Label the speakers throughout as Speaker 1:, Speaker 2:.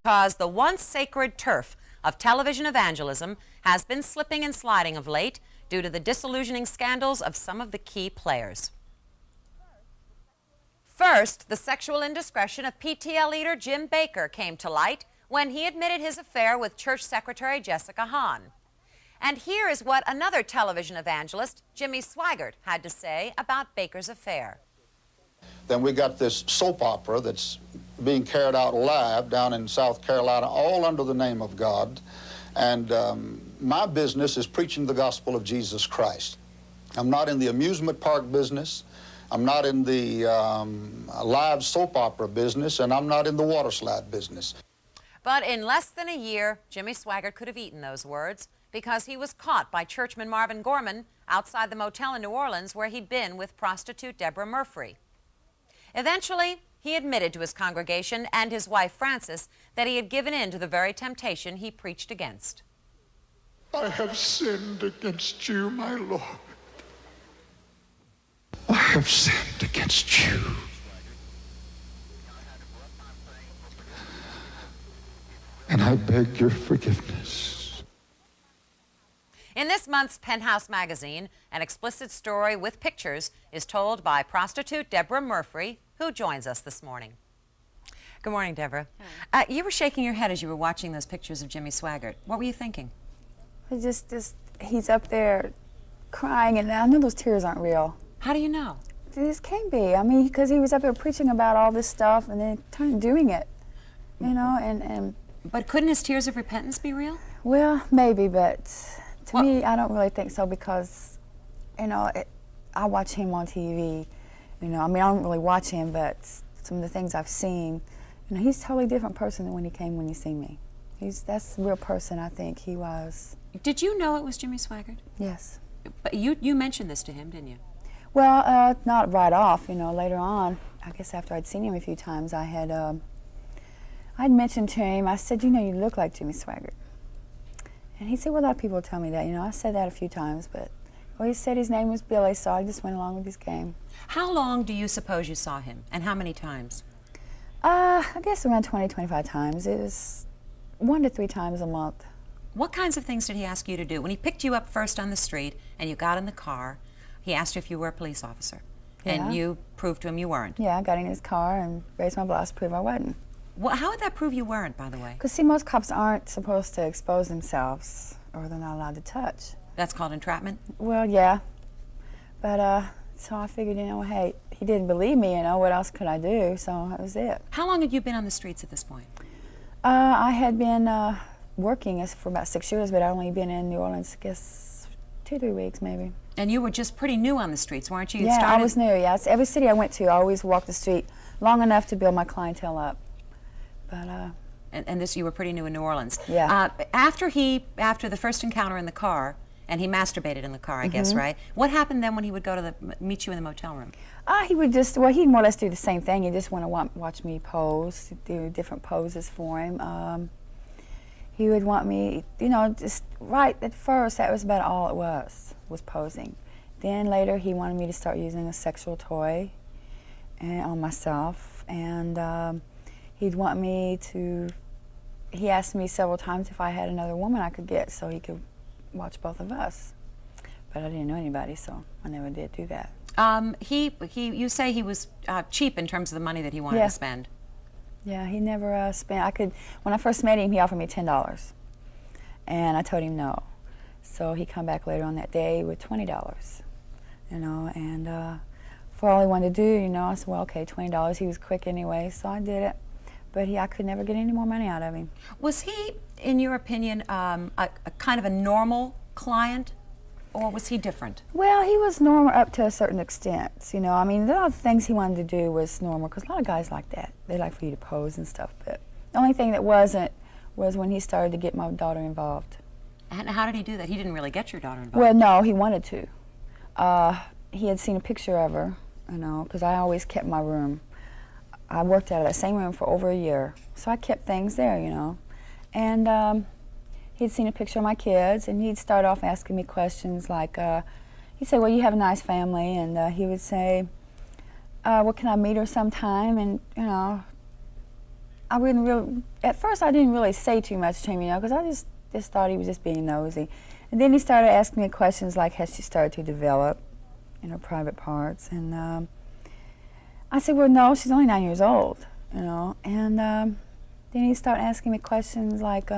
Speaker 1: because the once sacred turf of television evangelism has been slipping and sliding of late due to the disillusioning scandals of some of the key players. First, the sexual indiscretion of PTL leader Jim Bakker came to light when he admitted his affair with church secretary Jessica Hahn. And here is what another television evangelist, Jimmy Swaggart, had to say about Bakker's affair.
Speaker 2: Then we got this soap opera that's being carried out live down in South Carolina, all under the name of God. And my business is preaching the gospel of Jesus Christ. I'm not in the amusement park business. I'm not in the live soap opera business, and I'm not in the water slide business.
Speaker 1: But in less than a year, Jimmy Swaggart could have eaten those words because he was caught by churchman Marvin Gorman outside the motel in New Orleans where he'd been with prostitute Debra Murphree. Eventually, he admitted to his congregation and his wife Frances that he had given in to the very temptation he preached against.
Speaker 3: I have sinned against you, my Lord. I have sinned against you. And I beg your forgiveness.
Speaker 1: In this month's Penthouse magazine, an explicit story with pictures is told by prostitute Debra Murphree, who joins us this morning. Good morning, Deborah. You were shaking your head as you were watching those pictures of Jimmy Swaggart. What were you thinking?
Speaker 4: Just he's up there crying, and I know those tears aren't real.
Speaker 1: How do you know?
Speaker 4: This can't be. I mean, because he was up there preaching about all this stuff and then kind of doing it, you know, and...
Speaker 1: But couldn't his tears of repentance be real?
Speaker 4: Well, maybe, but to me, I don't really think so because, you know, I watch him on TV, you know, I mean, I don't really watch him, but some of the things I've seen, you know, he's a totally different person than when you see me. That's the real person I think he was.
Speaker 1: Did you know it was Jimmy Swaggart?
Speaker 4: Yes.
Speaker 1: But you mentioned this to him, didn't you?
Speaker 4: Well, not right off, you know, later on, I guess after I'd seen him a few times, I'd mentioned to him, I said, you know, you look like Jimmy Swaggart. And he said, well, a lot of people tell me that, you know, I said that a few times, but, well, he said his name was Billy, so I just went along with his game.
Speaker 1: How long do you suppose you saw him, and how many times?
Speaker 4: I guess around 20, 25 times. It was 1 to 3 times a month.
Speaker 1: What kinds of things did he ask you to do? When he picked you up first on the street and you got in the car, he asked you if you were a police officer. Yeah. And you proved to him you weren't.
Speaker 4: Yeah, I got in his car and raised my blouse to prove I wasn't.
Speaker 1: Well, how would that prove you weren't, by the way?
Speaker 4: Because, see, most cops aren't supposed to expose themselves, or they're not allowed to touch.
Speaker 1: That's called entrapment?
Speaker 4: Well, yeah. But, so I figured, you know, hey, he didn't believe me, you know, what else could I do? So that was it.
Speaker 1: How long had you been on the streets at this point?
Speaker 4: I had been working for about 6 years, but I'd only been in New Orleans, I guess, 2 or 3 weeks, maybe.
Speaker 1: And you were just pretty new on the streets, weren't you?
Speaker 4: Yeah, I was new, yeah. Every city I went to, I always walked the street long enough to build my clientele up. But,
Speaker 1: and this, you were pretty new in New Orleans.
Speaker 4: Yeah.
Speaker 1: After the first encounter in the car, and he masturbated in the car, I guess, right? What happened then when he would go to meet you in the motel room?
Speaker 4: He would just, well, he'd more or less do the same thing. He'd just want to watch me pose, do different poses for him. He would want me, you know, just right at first, that was about all it was posing. Then later, he wanted me to start using a sexual toy on myself, and he'd want me to, he asked me several times if I had another woman I could get so he could watch both of us. But I didn't know anybody, so I never did do that.
Speaker 1: You say he was cheap in terms of the money that he wanted to spend.
Speaker 4: Yeah, he never spent, when I first met him, he offered me $10. And I told him no. So he come back later on that day with $20, you know, and for all he wanted to do, you know, I said, well, okay, $20. He was quick anyway, so I did it. But I could never get any more money out of him. Was he, in your opinion, a kind of a normal client, or was he different? Well, he was normal up to a certain extent, you know. I mean, a lot of things he wanted to do was normal, because a lot of guys like that. They like for you to pose and stuff, but the only thing that wasn't was when he started to get my daughter involved. And how did he do that? He didn't really get your daughter involved. Well, no, he wanted to. He had seen a picture of her, you know, because I always kept my room. I worked out of that same room for over a year, so I kept things there, you know. And he'd seen a picture of my kids, and he'd start off asking me questions like, he'd say, well, you have a nice family, and he would say, well, can I meet her sometime? And, you know, I wouldn't really, at first I didn't really say too much to him, you know, because I just thought he was just being nosy. And then he started asking me questions like, has she started to develop in her private parts? And I said, well, no, she's only 9 years old, you know. And then he started asking me questions like,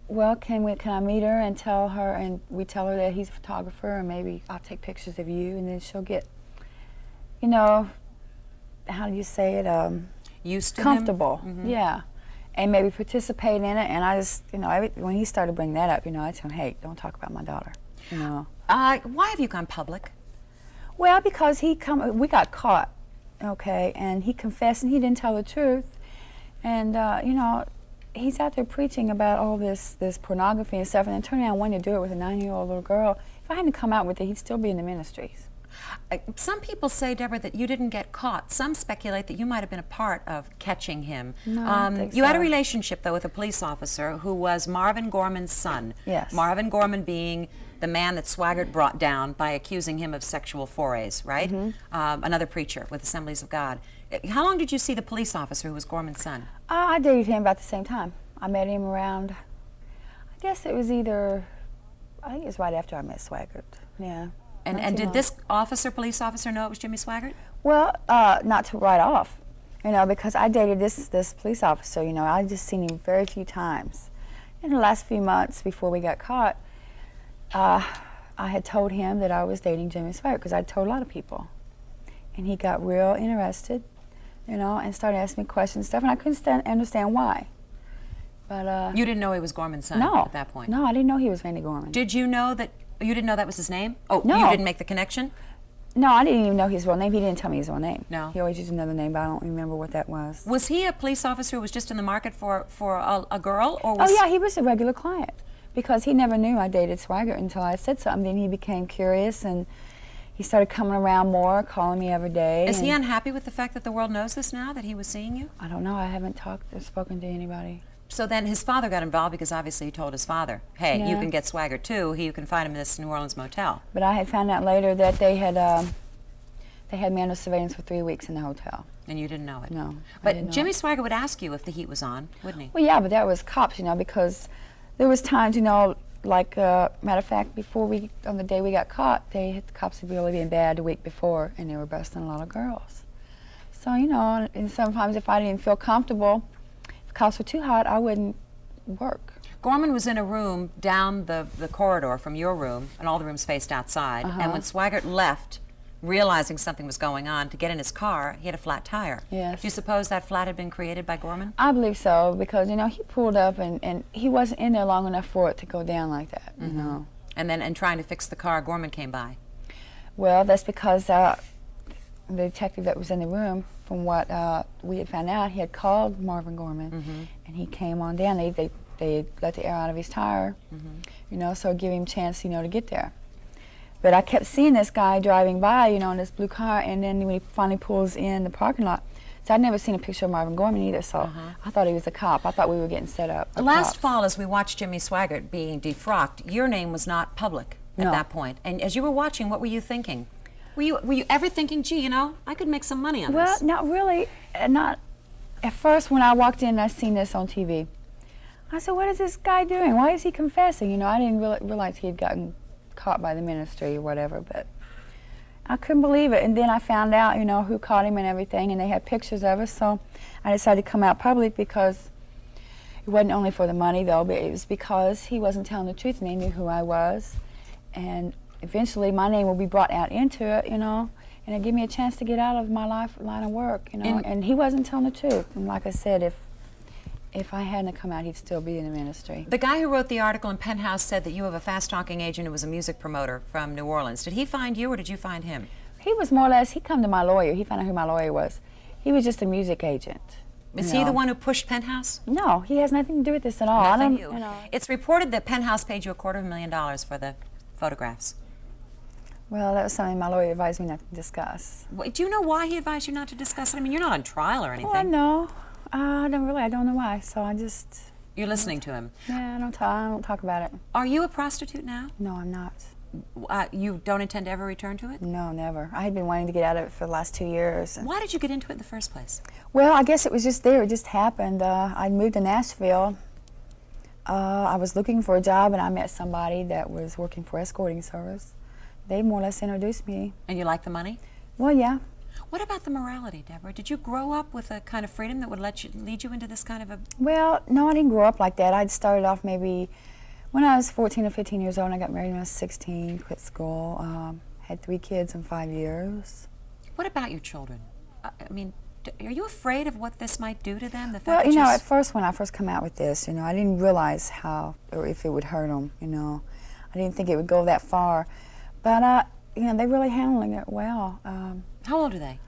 Speaker 4: well, can I meet her and tell her, and we tell her that he's a photographer, and maybe I'll take pictures of you, and then she'll get, you know, how do you say it?
Speaker 1: Used to
Speaker 4: comfortable,
Speaker 1: him?
Speaker 4: yeah, and maybe participate in it. And I just, you know, when he started bringing that up, you know, I tell him, hey, don't talk about my daughter, you know.
Speaker 1: Why have you gone public?
Speaker 4: Well, because we got caught, okay, and he confessed and he didn't tell the truth, and you know, he's out there preaching about all this pornography and stuff, and then turning around wanting to do it with a 9-year-old little girl. If I hadn't come out with it, he'd still be in the ministries.
Speaker 1: Some people say, Deborah, that you didn't get caught. Some speculate that you might have been a part of catching him.
Speaker 4: No, I don't think
Speaker 1: you had a
Speaker 4: so.
Speaker 1: relationship, though, with a police officer who was Marvin Gorman's son.
Speaker 4: Yes.
Speaker 1: Marvin Gorman being the man that Swaggart brought down by accusing him of sexual forays, right? Another preacher with Assemblies of God. How long did you see the police officer who was Gorman's son?
Speaker 4: I dated him about the same time. I met him around, I guess it was I think it was right after I met Swaggart, yeah.
Speaker 1: And did this police officer, know it was Jimmy Swaggart?
Speaker 4: Well, not to right off, you know, because I dated this police officer, you know. I just seen him very few times. In the last few months before we got caught, I had told him that I was dating Jimmy Swaggart, because I'd told a lot of people. And he got real interested, you know, and started asking me questions and stuff, and I couldn't understand why. But
Speaker 1: you didn't know he was Gorman's son
Speaker 4: no,
Speaker 1: at that point?
Speaker 4: No, I didn't know he was Randy Gorman.
Speaker 1: Did you know that, you didn't know that was his name? Oh,
Speaker 4: No.
Speaker 1: You didn't make the connection?
Speaker 4: No, I didn't even know his real name. He didn't tell me his real name.
Speaker 1: No.
Speaker 4: He always used another name, but I don't remember what that was.
Speaker 1: Was he a police officer who was just in the market for a girl? Or was
Speaker 4: Oh, yeah, he was a regular client, because he never knew I dated Swaggart until I said something. Then he became curious, and he started coming around more, calling me every day.
Speaker 1: Is he unhappy with the fact that the world knows this now, that he was seeing you?
Speaker 4: I don't know. I haven't talked or spoken to anybody.
Speaker 1: So then his father got involved, because obviously he told his father, hey, you
Speaker 4: Yeah.
Speaker 1: can get Swaggart too. You can find him in this New Orleans motel.
Speaker 4: But I had found out later that they had me under surveillance for 3 weeks in the hotel.
Speaker 1: And you didn't know it?
Speaker 4: No. I
Speaker 1: But
Speaker 4: didn't know
Speaker 1: Jimmy
Speaker 4: it.
Speaker 1: Swaggart would ask you if the heat was on, wouldn't he?
Speaker 4: Well, yeah, but that was cops, you know, because there was times, you know, like, matter of fact, on the day we got caught, the cops had really been bad the week before, and they were busting a lot of girls. So, you know, and sometimes if I didn't feel comfortable, if cops were too hot, I wouldn't work.
Speaker 1: Gorman was in a room down the corridor from your room, and all the rooms faced outside. And when Swaggart left, realizing something was going on, to get in his car, he had a flat tire.
Speaker 4: Yes.
Speaker 1: Do you suppose that flat had been created by Gorman?
Speaker 4: I believe so, because, you know, he pulled up and he wasn't in there long enough for it to go down like that, you know.
Speaker 1: And then, in trying to fix the car, Gorman came by.
Speaker 4: Well, that's because the detective that was in the room, from what we had found out, he had called Marvin Gorman, and he came on down. They let the air out of his tire, you know, so give him a chance, you know, to get there. But I kept seeing this guy driving by, you know, in this blue car, and then when he finally pulls in the parking lot, so I'd never seen a picture of Marvin Gorman either, so I thought he was a cop. I thought we were getting set up.
Speaker 1: Last fall, as we watched Jimmy Swaggart being defrocked, your name was not public at
Speaker 4: No.
Speaker 1: that point. And as you were watching, what were you thinking? Were you ever thinking, gee, you know, I could make some money on
Speaker 4: Well,
Speaker 1: this?
Speaker 4: not really. Not at first. When I walked in and I seen this on TV, I said, "What is this guy doing? Why is he confessing?" You know, I didn't realize he had gotten caught by the ministry or whatever, but I couldn't believe it. And then I found out, you know, who caught him and everything, and they had pictures of us. So I decided to come out public, because it wasn't only for the money, though, but it was because he wasn't telling the truth, and they knew who I was, and eventually my name will be brought out into it, you know, and it gave me a chance to get out of my line of work, you know. And he wasn't telling the truth. And like I said, if I hadn't come out, he'd still be in the ministry.
Speaker 1: The guy who wrote the article in Penthouse said that you have a fast-talking agent who was a music promoter from New Orleans. Did he find you, or did you find him?
Speaker 4: He was more or less, he come to my lawyer. He found out who my lawyer was. He was just a music agent.
Speaker 1: Is he the one who pushed Penthouse?
Speaker 4: No, he has nothing to do with this at all.
Speaker 1: Nothing
Speaker 4: I
Speaker 1: you.
Speaker 4: don't, you know.
Speaker 1: It's reported that Penthouse paid you $250,000 for the photographs.
Speaker 4: Well, that was something my lawyer advised me not to discuss.
Speaker 1: Do you know why he advised you not to discuss it? I mean, you're not on trial or anything.
Speaker 4: Well, no, I don't know why. So I just.
Speaker 1: You're listening to him.
Speaker 4: Yeah, I don't talk about it.
Speaker 1: Are you a prostitute now?
Speaker 4: No, I'm not.
Speaker 1: you don't intend to ever return to it?
Speaker 4: No, never. I had been wanting to get out of it for the last 2 years.
Speaker 1: Why did you get into it in the first place?
Speaker 4: Well, I guess it was just there. It just happened. I moved to Nashville. I was looking for a job, and I met somebody that was working for escorting service. They more or less introduced me.
Speaker 1: And you like the money?
Speaker 4: Well, yeah.
Speaker 1: What about the morality, Deborah? Did you grow up with a kind of freedom that would lead you into this kind of a...
Speaker 4: Well, no, I didn't grow up like that. I'd started off maybe when I was 14 or 15 years old, and I got married when I was 16, quit school, had 3 kids in 5 years.
Speaker 1: What about your children? I mean, are you afraid of what this might do to them? The fact
Speaker 4: Well,
Speaker 1: that
Speaker 4: you know, at first when I first come out with this, you know, I didn't realize how, or if it would hurt them, you know. I didn't think it would go that far. But, you know, they're really handling it well.
Speaker 1: How old are they?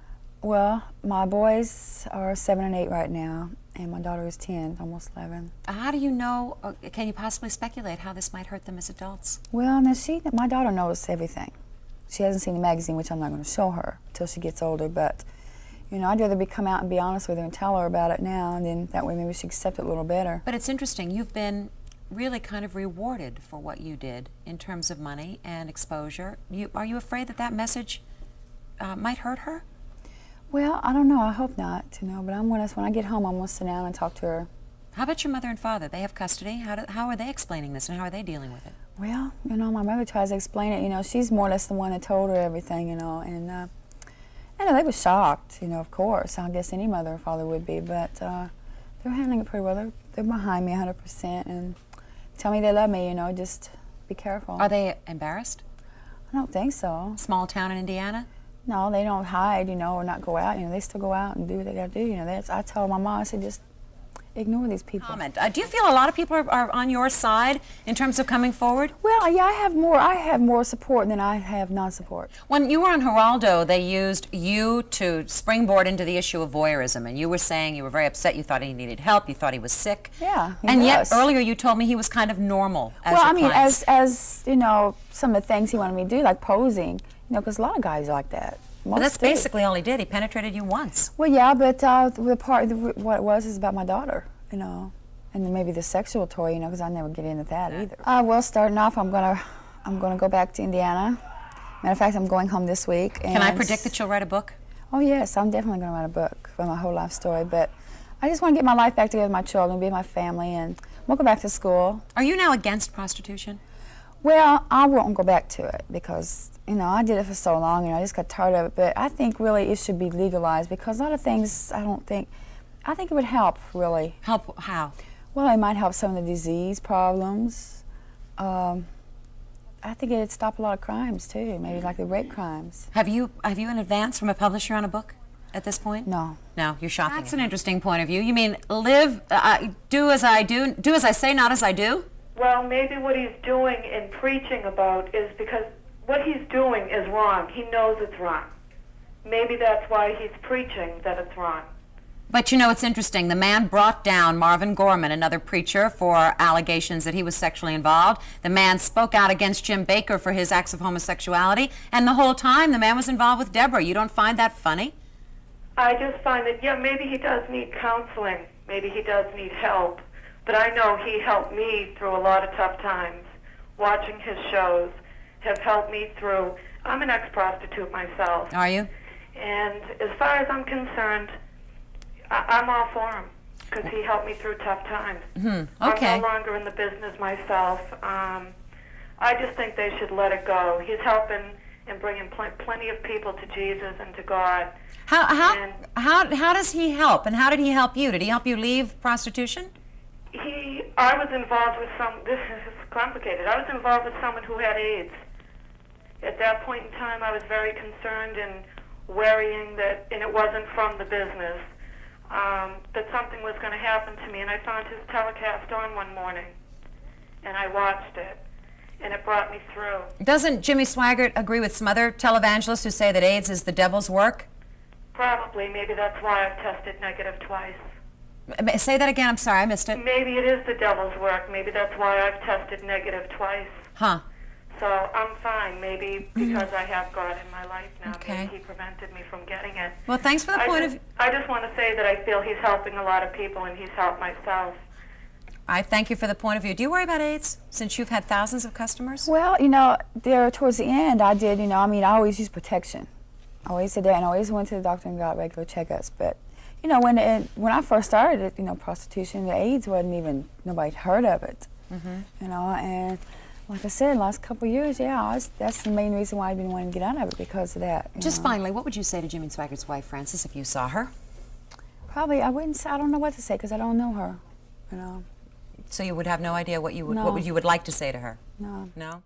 Speaker 4: Well, my boys are 7 and 8 right now, and my daughter is 10, almost 11.
Speaker 1: How do you know, or can you possibly speculate how this might hurt them as adults?
Speaker 4: Well, now my daughter knows everything. She hasn't seen the magazine, which I'm not going to show her until she gets older, but, you know, I'd rather come out and be honest with her and tell her about it now, and then that way maybe she accept it a little better.
Speaker 1: But it's interesting, you've been really kind of rewarded for what you did in terms of money and exposure. Are you afraid that that message might hurt her?
Speaker 4: Well, I don't know. I hope not, you know, but when I get home, I'm going to sit down and talk to her.
Speaker 1: How about your mother and father? They have custody. How are they explaining this, and how are they dealing with it?
Speaker 4: Well, you know, my mother tries to explain it. You know, she's more or less the one that told her everything, you know, and I know they were shocked, you know, of course. I guess any mother or father would be, but they're handling it pretty well. They're behind me 100% and tell me they love me, you know, just be careful.
Speaker 1: Are they embarrassed?
Speaker 4: I don't think so.
Speaker 1: Small town in Indiana?
Speaker 4: No, they don't hide, you know, or not go out. You know, they still go out and do what they got to do. You know, I tell my mom, I said, just ignore these people.
Speaker 1: Comment. Do you feel a lot of people are on your side in terms of coming forward?
Speaker 4: Well, yeah, I have more support than I have non-support.
Speaker 1: When you were on Geraldo, they used you to springboard into the issue of voyeurism, and you were saying you were very upset. You thought he needed help. You thought he was sick.
Speaker 4: Yeah,
Speaker 1: and yet earlier you told me he was kind of normal.
Speaker 4: Well, I mean, as you know, some of the things he wanted me to do, like posing. You know, because a lot of guys are like that.
Speaker 1: But that's basically all he did. He penetrated you once.
Speaker 4: Well, yeah, but what it was is about my daughter, you know, and then maybe the sexual toy, you know, because I never get into that either. Well, starting off, I'm gonna go back to Indiana. Matter of fact, I'm going home this week. And
Speaker 1: can I predict that you'll write a book?
Speaker 4: Oh yes, I'm definitely gonna write a book for my whole life story. But I just want to get my life back together with my children, be with my family, and we'll go back to school.
Speaker 1: Are you now against prostitution?
Speaker 4: Well, I won't go back to it because, you know, I did it for so long, and I just got tired of it. But I think really it should be legalized because a lot of things I think it would help, really.
Speaker 1: Help how?
Speaker 4: Well, it might help some of the disease problems. I think it'd stop a lot of crimes too, maybe like the rape crimes.
Speaker 1: Have you in advance from a publisher on a book at this point?
Speaker 4: No.
Speaker 1: No, you're shopping. That's an interesting point of view. You mean do as I do, do as I say, not as I do?
Speaker 5: Well, maybe what he's doing in preaching about is because what he's doing is wrong. He knows it's wrong. Maybe that's why he's preaching that it's wrong.
Speaker 1: But you know, it's interesting. The man brought down Marvin Gorman, another preacher, for allegations that he was sexually involved. The man spoke out against Jim Bakker for his acts of homosexuality. And the whole time, the man was involved with Deborah. You don't find that funny?
Speaker 5: I just find that, yeah, maybe he does need counseling. Maybe he does need help. But I know he helped me through a lot of tough times. Watching his shows have helped me through. I'm an ex-prostitute myself.
Speaker 1: Are you?
Speaker 5: And as far as I'm concerned, I'm all for him because he helped me through tough times.
Speaker 1: Mm-hmm. Okay.
Speaker 5: I'm no longer in the business myself. I just think they should let it go. He's helping and bringing plenty of people to Jesus and to God.
Speaker 1: How does he help, and how did he help you? Did he help you leave prostitution?
Speaker 5: I was involved with this is complicated. I was involved with someone who had AIDS. At that point in time, I was very concerned and worrying that, and it wasn't from the business, that something was going to happen to me. And I found his telecast on one morning, and I watched it, and it brought me through.
Speaker 1: Doesn't Jimmy Swaggart agree with some other televangelists who say that AIDS is the devil's work?
Speaker 5: Probably. Maybe that's why I've tested negative twice.
Speaker 1: Say that again. I'm sorry, I missed it.
Speaker 5: Maybe it is the devil's work. Maybe that's why I've tested negative twice.
Speaker 1: Huh.
Speaker 5: So I'm fine. Maybe because I have God in my life now.
Speaker 1: Okay.
Speaker 5: Maybe he prevented me from getting it.
Speaker 1: Well, thanks for the point of view.
Speaker 5: I just want to say that I feel he's helping a lot of people, and he's helped myself.
Speaker 1: I thank you for the point of view. Do you worry about AIDS since you've had thousands of customers?
Speaker 4: Well, you know, there towards the end, I did, you know, I mean, I always used protection. I always did that, and I always went to the doctor and got regular checkups. But, you know, when I first started, you know, prostitution, the AIDS wasn't even, nobody heard of it. You know, and like I said, last couple of years, yeah, that's the main reason why I've been wanting to get out of it, because of that.
Speaker 1: Just finally, what would you say to Jimmy Swaggart's wife, Frances, if you saw her?
Speaker 4: Probably, I don't know what to say, because I don't know her, you know.
Speaker 1: So you would have no idea what you would,
Speaker 4: No.
Speaker 1: what you would like to say to her?
Speaker 4: No.
Speaker 1: No?